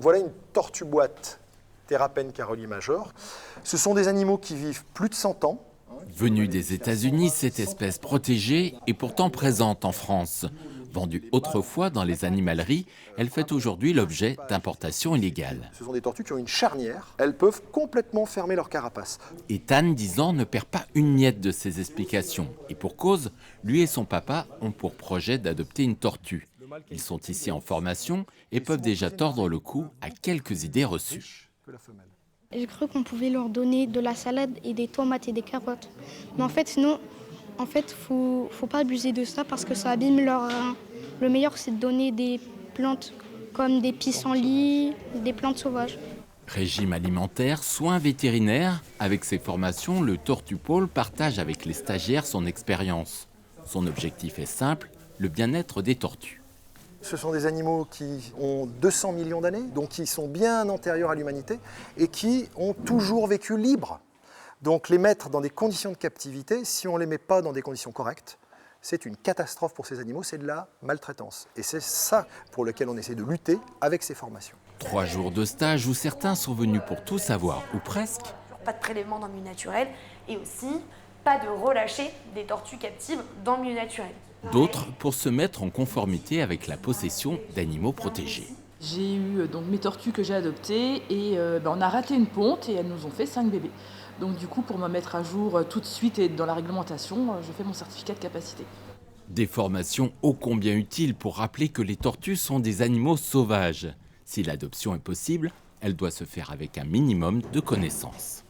Voilà une tortue boîte Therapène caroli major. Ce sont des animaux qui vivent plus de 100 ans. Venue des États-Unis, cette espèce protégée est pourtant présente en France. Vendue autrefois dans les animaleries, elle fait aujourd'hui l'objet d'importations illégales. Ce sont des tortues qui ont une charnière. Elles peuvent complètement fermer leur carapace. Ethan, 10 ans, ne perd pas une miette de ses explications. Et pour cause, lui et son papa ont pour projet d'adopter une tortue. Ils sont ici en formation et peuvent déjà tordre le cou à quelques idées reçues. J'ai cru qu'on pouvait leur donner de la salade et des tomates et des carottes. Mais en fait, non. En fait, faut pas abuser de ça parce que ça abîme leurs reins. Le meilleur, c'est de donner des plantes comme des pissenlits, des plantes sauvages. Régime alimentaire, soins vétérinaires. Avec ses formations, le Tortue Pôle partage avec les stagiaires son expérience. Son objectif est simple, le bien-être des tortues. Ce sont des animaux qui ont 200 millions d'années, donc qui sont bien antérieurs à l'humanité et qui ont toujours vécu libres. Donc les mettre dans des conditions de captivité, si on ne les met pas dans des conditions correctes, c'est une catastrophe pour ces animaux, c'est de la maltraitance. Et c'est ça pour lequel on essaie de lutter avec ces formations. 3 jours de stage où certains sont venus pour tout savoir, ou presque. Pas de prélèvement dans le milieu naturel et aussi pas de relâcher des tortues captives dans le milieu naturel. D'autres pour se mettre en conformité avec la possession d'animaux protégés. J'ai eu donc mes tortues que j'ai adoptées et on a raté une ponte et elles nous ont fait 5 bébés. Donc du coup, pour me mettre à jour tout de suite et dans la réglementation, je fais mon certificat de capacité. Des formations ô combien utiles pour rappeler que les tortues sont des animaux sauvages. Si l'adoption est possible, elle doit se faire avec un minimum de connaissances.